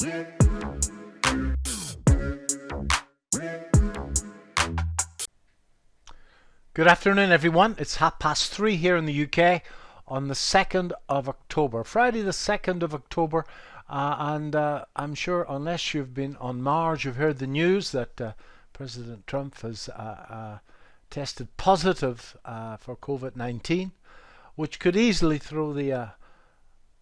Good afternoon, everyone. It's 3:30 here in the UK on the 2nd of October, Friday the 2nd of October, and I'm sure unless you've been on Mars, you've heard the news that President Trump has tested positive for COVID-19, which could easily throw the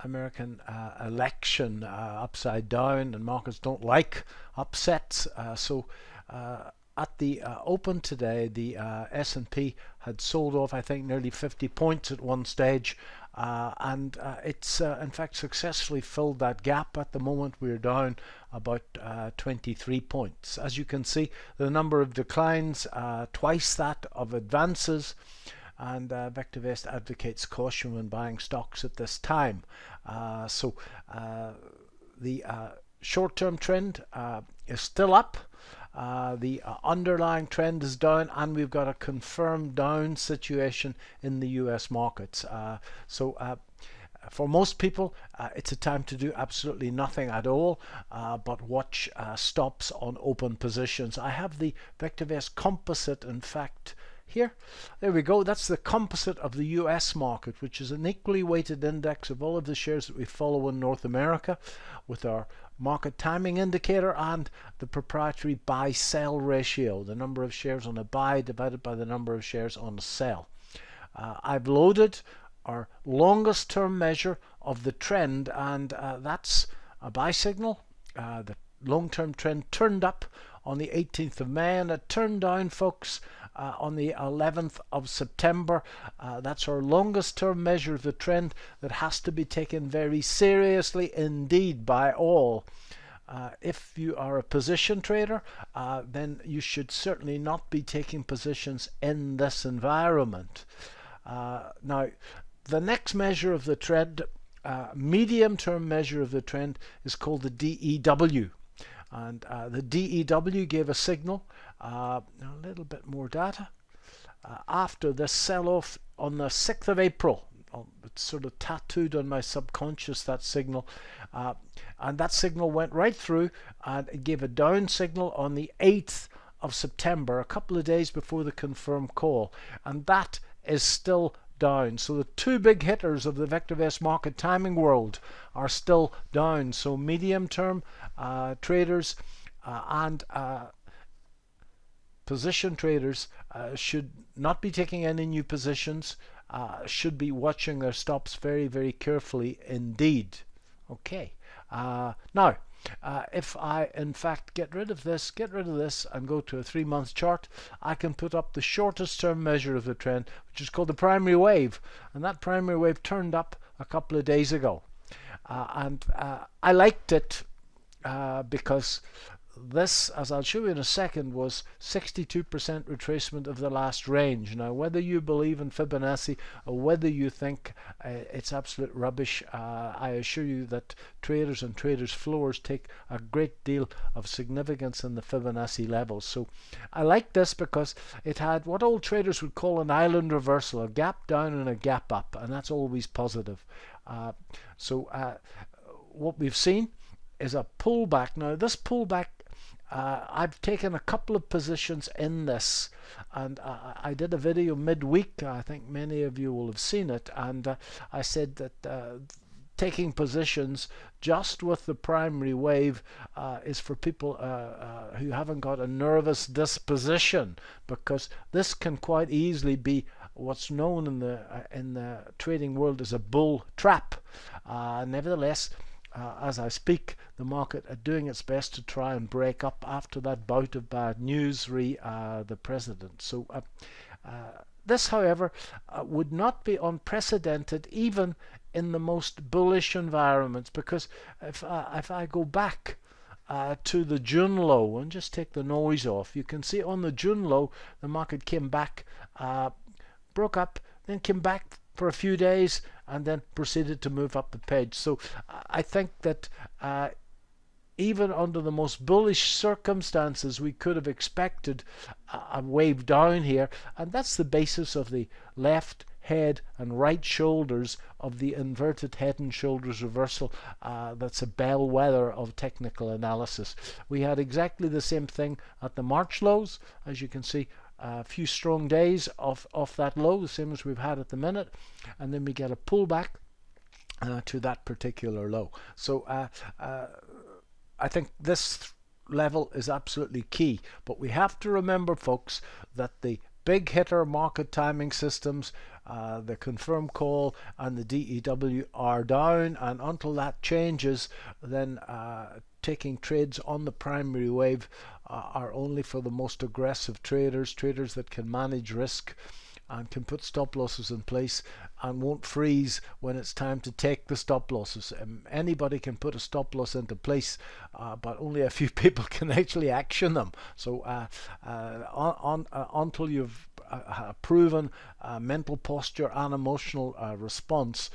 American election upside down, and markets don't like upsets. At the open today, the S&P had sold off, I think, nearly 50 points at one stage, and it's in fact successfully filled that gap. At the moment, we're down about 23 points. As you can see, the number of declines twice that of advances, and VectorVest advocates caution when buying stocks at this time. The short-term trend is still up. The underlying trend is down, and we've got a confirmed down situation in the US markets. For most people, it's a time to do absolutely nothing at all, but watch stops on open positions. I have the VectorVest composite, in fact, here. There we go. That's the composite of the US market, which is an equally weighted index of all of the shares that we follow in North America, with our market timing indicator and the proprietary buy-sell ratio, the number of shares on a buy divided by the number of shares on a sell. I've loaded our longest term measure of the trend, and that's a buy signal. The long-term trend turned up on the 18th of May, and it turned down, folks, on the 11th of September. That's our longest term measure of the trend that has to be taken very seriously indeed by all. If you are a position trader, then you should certainly not be taking positions in this environment. Now, the next measure of the trend, medium-term measure of the trend, is called the DEW. And the DEW gave a signal, a little bit more data, after this sell-off on the 6th of April. It's sort of tattooed on my subconscious, that signal. And that signal went right through, and it gave a down signal on the 8th of September, a couple of days before the confirmed call. And that is still down. So the two big hitters of the VectorVest market timing world are still down. So medium-term traders and position traders should not be taking any new positions, should be watching their stops very, very carefully indeed. Okay. Now, if I in fact get rid of this and go to a 3-month chart, I can put up the shortest term measure of the trend, which is called the primary wave, and that primary wave turned up a couple of days ago, and I liked it because this, as I'll show you in a second, was 62% retracement of the last range. Now, whether you believe in Fibonacci or whether you think it's absolute rubbish, I assure you that traders and traders' floors take a great deal of significance in the Fibonacci levels. So I like this because it had what old traders would call an island reversal, a gap down and a gap up, and that's always positive. What we've seen is a pullback. Now, this pullback, I've taken a couple of positions in this, and I did a video midweek. I think many of you will have seen it, and I said that taking positions just with the primary wave is for people who haven't got a nervous disposition, because this can quite easily be what's known in the trading world as a bull trap. Nevertheless, as I speak, the market are doing its best to try and break up after that bout of bad news re the president. So this, however, would not be unprecedented even in the most bullish environments, because if I go back to the June low and just take the noise off, you can see on the June low the market came back, broke up, then came back for a few days, and then proceeded to move up the page. So I think that even under the most bullish circumstances, we could have expected a wave down here, and that's the basis of the left head and right shoulders of the inverted head and shoulders reversal. That's a bellwether of technical analysis. We had exactly the same thing at the March lows. As you can see, a few strong days off that low, the same as we've had at the minute, and then we get a pullback to that particular low. So I think this level is absolutely key, but we have to remember, folks, that the big hitter market timing systems, the confirm call and the DEW are down, and until that changes, then taking trades on the primary wave are only for the most aggressive traders that can manage risk and can put stop losses in place and won't freeze when it's time to take the stop losses. Anybody can put a stop loss into place, but only a few people can actually action them. So until you've proven mental posture and emotional response,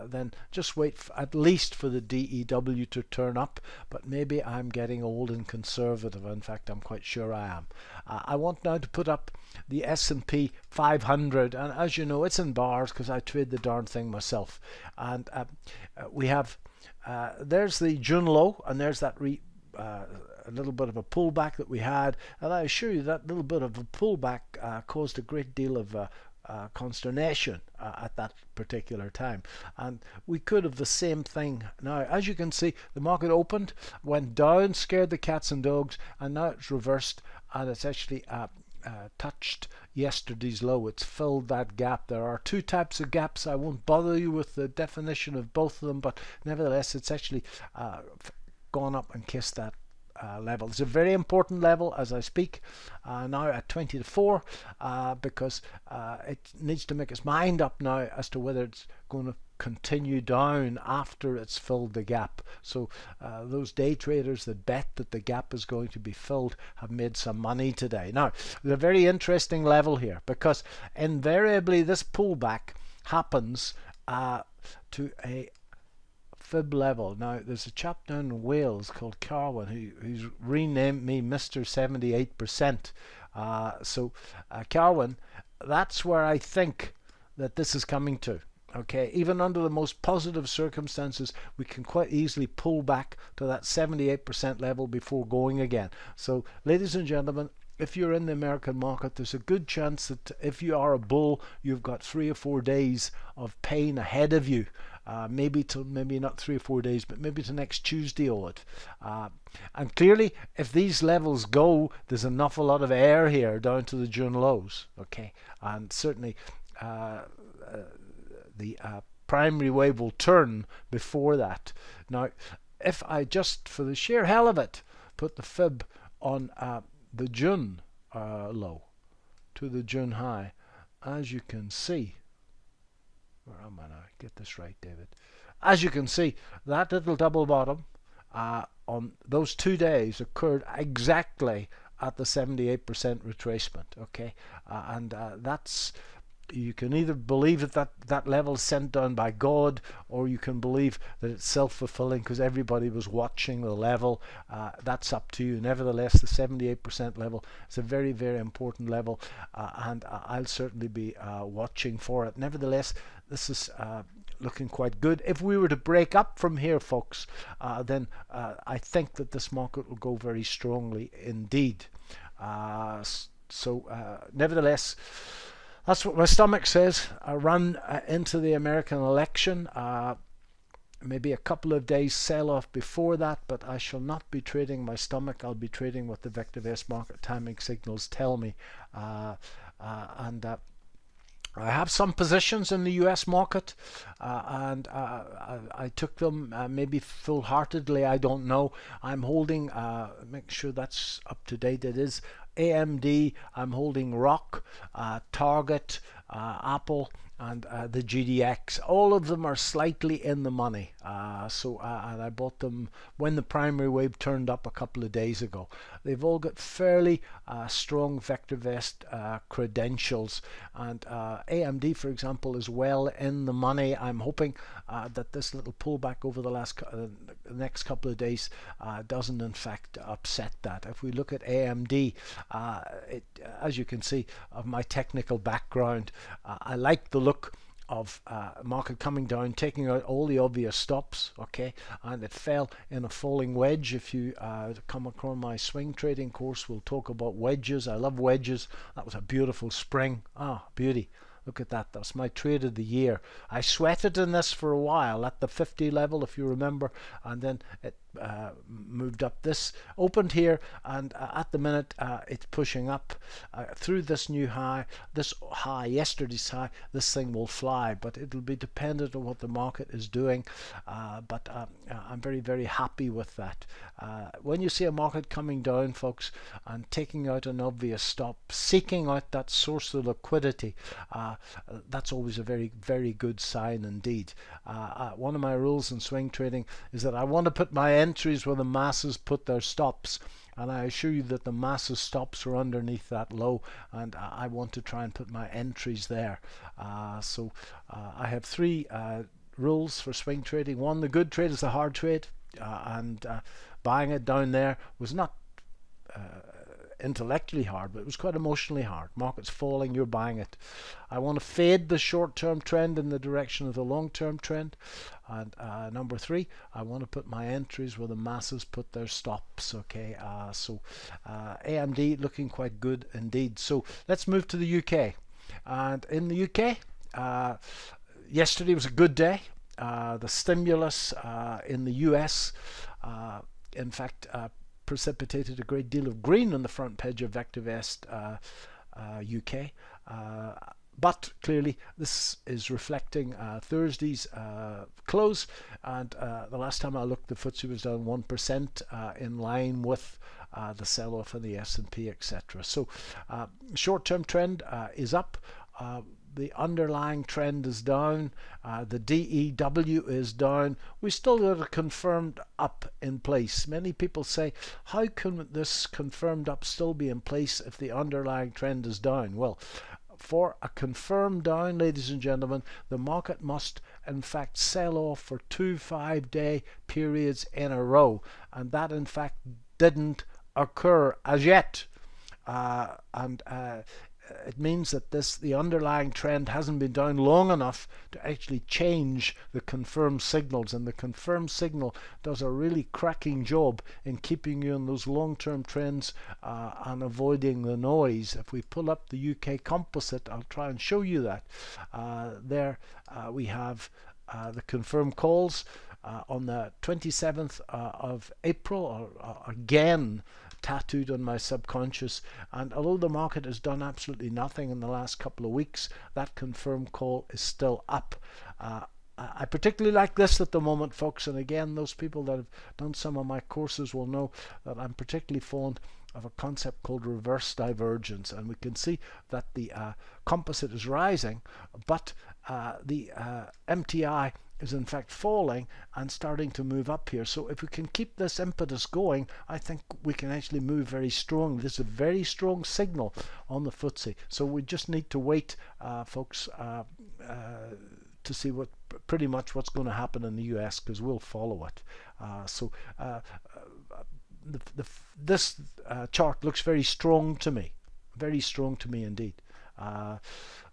then just wait at least for the DEW to turn up. But maybe I'm getting old and conservative. In fact, I'm quite sure I am. I want now to put up the S&P 500, and as you know, it's in bars because I trade the darn thing myself. And we have there's the June low, and there's that a little bit of a pullback that we had, and I assure you that little bit of a pullback caused a great deal of consternation at that particular time, and we could have the same thing now. As you can see, the market opened, went down, scared the cats and dogs, and now it's reversed, and it's actually touched yesterday's low. It's filled that gap. There are two types of gaps. I won't bother you with the definition of both of them, but nevertheless it's actually gone up and kissed that level. It's a very important level as I speak now at 20 to 4 because it needs to make its mind up now as to whether it's going to continue down after it's filled the gap. So those day traders that bet that the gap is going to be filled have made some money today. Now, there's a very interesting level here because invariably this pullback happens to a fib level. Now, there's a chap down in Wales called Carwin who's renamed me Mr. 78%. So Carwin, that's where I think that this is coming to. Okay, even under the most positive circumstances, we can quite easily pull back to that 78% level before going again. So, ladies and gentlemen, if you're in the American market, there's a good chance that if you are a bull, you've got 3 or 4 days of pain ahead of you. Maybe not 3 or 4 days, but maybe to next Tuesday odd. And clearly, if these levels go, there's an awful lot of air here down to the June lows. Okay, and certainly the primary wave will turn before that. Now, if I just, for the sheer hell of it, put the fib on the June low to the June high, as you can see, where am I now? Get this right, David. As you can see, that little double bottom on those 2 days occurred exactly at the 78% retracement. Okay, and that's, you can either believe that level is sent down by God, or you can believe that it's self-fulfilling because everybody was watching the level. That's up to you. Nevertheless, the 78% level is a very, very important level, and I'll certainly be watching for it. Nevertheless, this is looking quite good. If we were to break up from here, folks, then I think that this market will go very strongly indeed. Nevertheless, that's what my stomach says. I run into the American election. Maybe a couple of days sell off before that, but I shall not be trading my stomach. I'll be trading what the VectorVest market timing signals tell me. I have some positions in the US market, and I took them maybe full-heartedly, I don't know. I'm holding, make sure that's up to date, it is AMD, I'm holding Rock, Target, Apple, and the GDX. All of them are slightly in the money, and I bought them when the primary wave turned up a couple of days ago. They've all got fairly strong VectorVest credentials, and AMD, for example, is well in the money. I'm hoping that this little pullback over the next couple of days doesn't in fact upset that. If we look at AMD, as you can see of my technical background, I like the look of market coming down, taking out all the obvious stops, okay, and it fell in a falling wedge. If you come across my swing trading course, we'll talk about wedges. I love wedges. That was a beautiful spring. Ah, beauty. Look at that. That's my trade of the year. I sweated in this for a while at the 50 level, if you remember, and then it moved up. This opened here, and at the minute it's pushing up through this new high, yesterday's high. This thing will fly, but it'll be dependent on what the market is doing. But I'm very, very happy with that. When you see a market coming down, folks, and taking out an obvious stop, seeking out that source of liquidity, that's always a very, very good sign indeed. One of my rules in swing trading is that I want to put my entries where the masses put their stops, and I assure you that the masses stops are underneath that low, and I want to try and put my entries there. So I have three rules for swing trading. One, the good trade is the hard trade, and buying it down there was not intellectually hard, but it was quite emotionally hard. Market's falling, you're buying it. I want to fade the short-term trend in the direction of the long-term trend. And number three, I want to put my entries where the masses put their stops. Okay, so AMD looking quite good indeed. So let's move to the UK. And in the UK, yesterday was a good day. The stimulus in the US, in fact, precipitated a great deal of green on the front page of VectorVest UK. But clearly this is reflecting Thursday's close, and the last time I looked, the FTSE was down 1% in line with the sell-off in the S&P, etc. So short-term trend is up. The underlying trend is down. The DEW is down. We still got a confirmed up in place. Many people say, how can this confirmed up still be in place if the underlying trend is down? Well, for a confirmed down, ladies and gentlemen, the market must in fact sell off for 2 5-day periods in a row, and that in fact didn't occur as yet. It means that the underlying trend hasn't been down long enough to actually change the confirmed signals, and the confirmed signal does a really cracking job in keeping you in those long-term trends and avoiding the noise. If we pull up the UK composite, I'll try and show you that. There we have the confirmed calls on the 27th of April, again tattooed on my subconscious, and although the market has done absolutely nothing in the last couple of weeks, that confirmed call is still up. I particularly like this at the moment, folks, and again, those people that have done some of my courses will know that I'm particularly fond of a concept called reverse divergence, and we can see that the composite is rising, but the MTI is in fact falling and starting to move up here. So if we can keep this impetus going, I think we can actually move very strong. This is a very strong signal on the FTSE. So we just need to wait, folks, to see pretty much what's going to happen in the US, because we'll follow it. This chart looks very strong to me, indeed.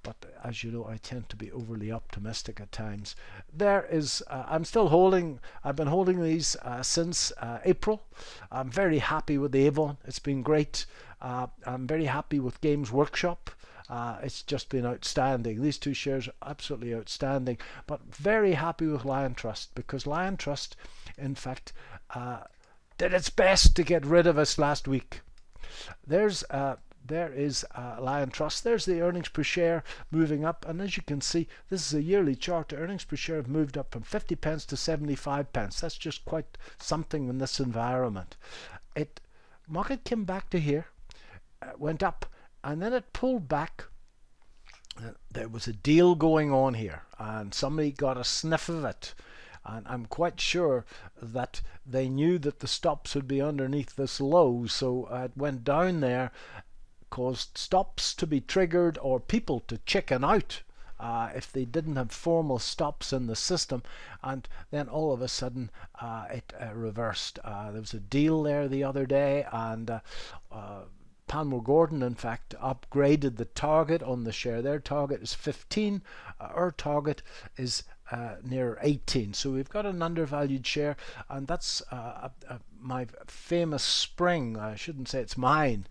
But as you know, I tend to be overly optimistic at times. There is, I'm still holding, I've been holding these since April. I'm very happy with the Avon. It's been great. I'm very happy with Games Workshop. It's just been outstanding. These two shares are absolutely outstanding. But very happy with Lion Trust, because Lion Trust, in fact, did its best to get rid of us last week. There is Lion Trust. There's the earnings per share moving up, and as you can see, this is a yearly chart. The earnings per share have moved up from 50 pence to 75 pence. That's just quite something in this environment. Market came back to here, went up, and then it pulled back. There was a deal going on here, and somebody got a sniff of it. And I'm quite sure that they knew that the stops would be underneath this low, so it went down there, caused stops to be triggered or people to chicken out if they didn't have formal stops in the system, and then all of a sudden it reversed. There was a deal there the other day, and Panmure Gordon, in fact, upgraded the target on the share. Their target is 15. Our target is near 18. So we've got an undervalued share, and that's my famous spring. I shouldn't say it's mine.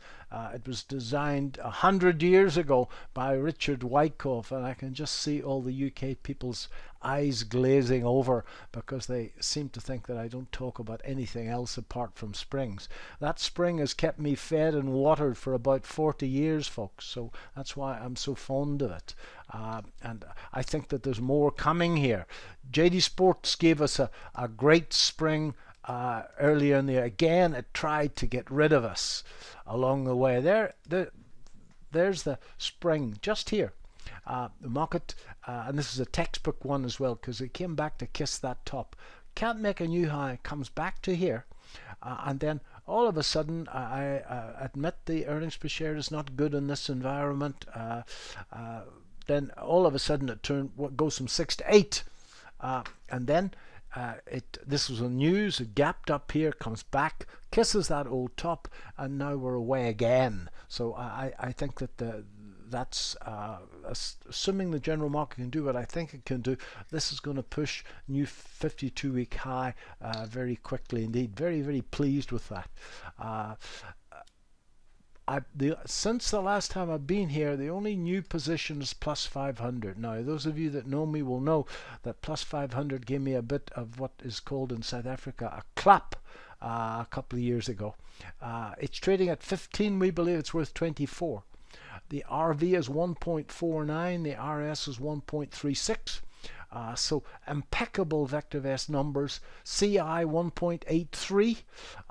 It was designed 100 years ago by Richard Wyckoff, and I can just see all the UK people's eyes glazing over because they seem to think that I don't talk about anything else apart from springs. That spring has kept me fed and watered for about 40 years, folks, so that's why I'm so fond of it. And I think that there's more coming here. JD Sports gave us a great spring earlier in the year. Again, it tried to get rid of us along the way. There's the spring just here. The market, and this is a textbook one as well, because it came back to kiss that top. Can't make a new high, comes back to here, and then all of a sudden, I admit the earnings per share is not good in this environment. Then all of a sudden it goes from 6 to 8, and then this was on news. It gapped up here, comes back, kisses that old top, and now we're away again. So I think that that's assuming the general market can do what I think it can do. This is going to push new 52-week high very quickly indeed. Very, very pleased with that. Since the last time I've been here, the only new position is plus 500. Now, those of you that know me will know that plus 500 gave me a bit of what is called in South Africa a clap a couple of years ago. It's trading at 15. We believe it's worth 24. The RV is 1.49. The RS is 1.36. So impeccable VectorVest numbers. CI 1.83,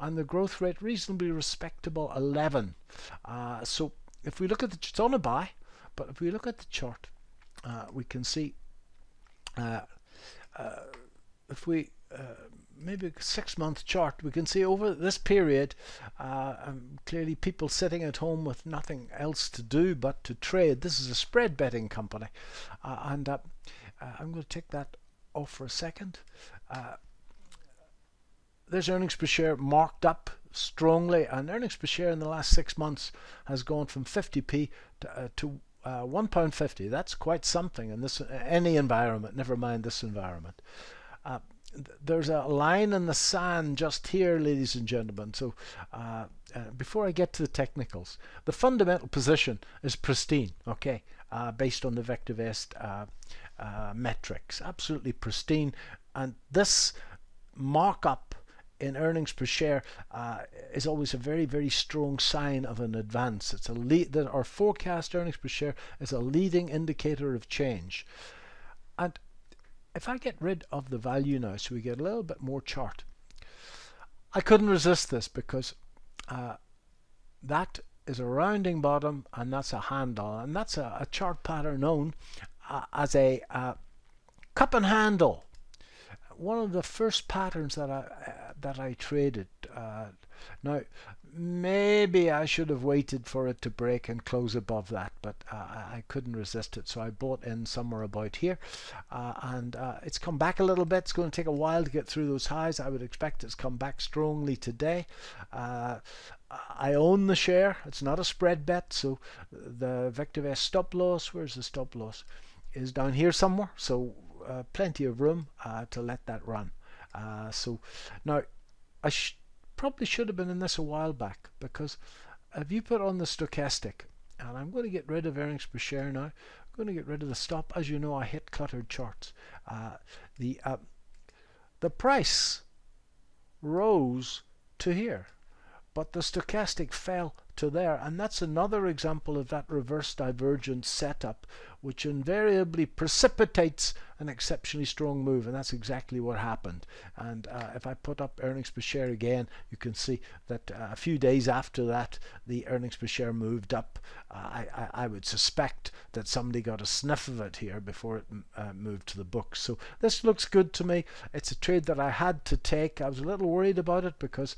and the growth rate reasonably respectable 11. So if we look at it's on a buy, but if we look at the chart, we can see if we maybe a 6-month chart, we can see over this period clearly people sitting at home with nothing else to do but to trade. This is a spread betting company, and I'm going to take that off for a second. There's earnings per share marked up strongly, and earnings per share in the last 6 months has gone from 50p to £1.50. That's quite something in this any environment, never mind this environment. There's a line in the sand just here, ladies and gentlemen. So before I get to the technicals, the fundamental position is pristine, okay, based on the VectorVest metrics, absolutely pristine. And this markup in earnings per share is always a very, very strong sign of an advance. It's that our forecast earnings per share is a leading indicator of change. And if I get rid of the value now, so we get a little bit more chart, I couldn't resist this because that is a rounding bottom and that's a handle, and that's a chart pattern known as a cup and handle. One of the first patterns that I traded. Now, maybe I should have waited for it to break and close above that, but I couldn't resist it, so I bought in somewhere about here, and it's come back a little bit. It's going to take a while to get through those highs. I would expect it's come back strongly today. I own the share. It's not a spread bet, so the VectorVest stop loss, where's the stop loss, is down here somewhere, so plenty of room to let that run. So now I probably should have been in this a while back, because if you put on the stochastic, and I'm going to get rid of earnings per share now, I'm going to get rid of the stop. As you know, I hit cluttered charts. The price rose to here, but the stochastic fell to there, and that's another example of that reverse divergence setup, which invariably precipitates an exceptionally strong move, and that's exactly what happened. And if I put up earnings per share again, you can see that a few days after that the earnings per share moved up. I would suspect that somebody got a sniff of it here before it moved to the books. So this looks good to me. It's a trade that I had to take. I was a little worried about it because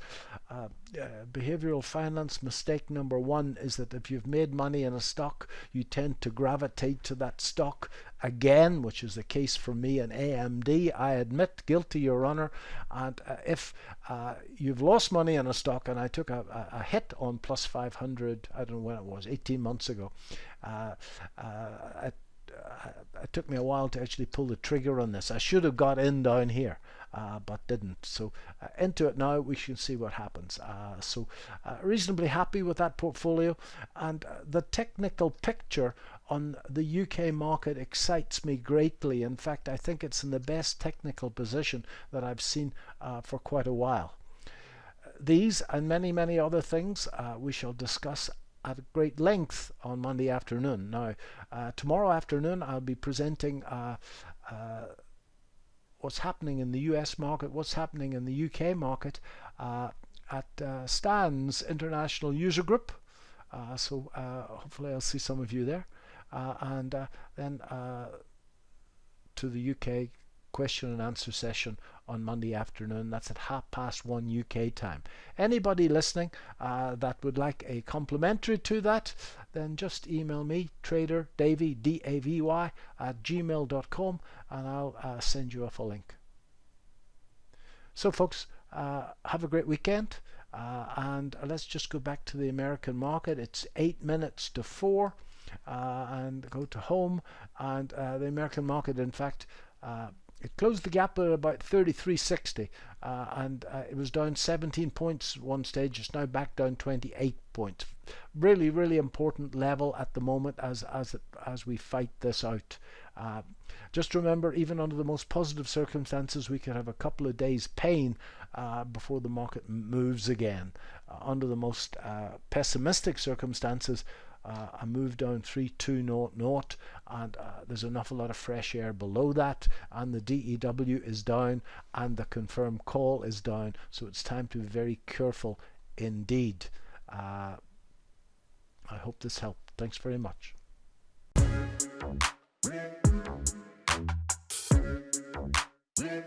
behavioral finance mistake number one is that if you've made money in a stock, you tend to gravitate to that stock again, which is the case for me and AMD. I admit, guilty, Your Honor. And if you've lost money in a stock, and I took a hit on plus 500, I don't know when it was, 18 months ago. It took me a while to actually pull the trigger on this. I should have got in down here, but didn't. So into it now, we can see what happens. Reasonably happy with that portfolio, and the technical picture on the UK market excites me greatly. In fact, I think it's in the best technical position that I've seen for quite a while. These and many other things we shall discuss at great length on Monday afternoon. Now, tomorrow afternoon I'll be presenting what's happening in the US market, what's happening in the UK market at Stan's International User Group. Hopefully I'll see some of you there. Then to the UK question and answer session on Monday afternoon. That's at 1:30 UK time. Anybody listening that would like a complimentary to that, then just email me, trader Davy, D-A-V-Y, @gmail.com, and I'll send you off a link. So folks, have a great weekend, and let's just go back to the American market. It's 8 minutes to 4, and go to home, and the American market, in fact, it closed the gap at about 33.60, and it was down 17 points one stage. It's now back down 28 points. Really important level at the moment as we fight this out. Just remember, even under the most positive circumstances, we could have a couple of days pain before the market moves again. Under the most pessimistic circumstances, a move down 3200, and there's an awful lot of fresh air below that, and the DEW is down and the confirmed call is down, so it's time to be very careful indeed. I hope this helped. Thanks very much. Yeah.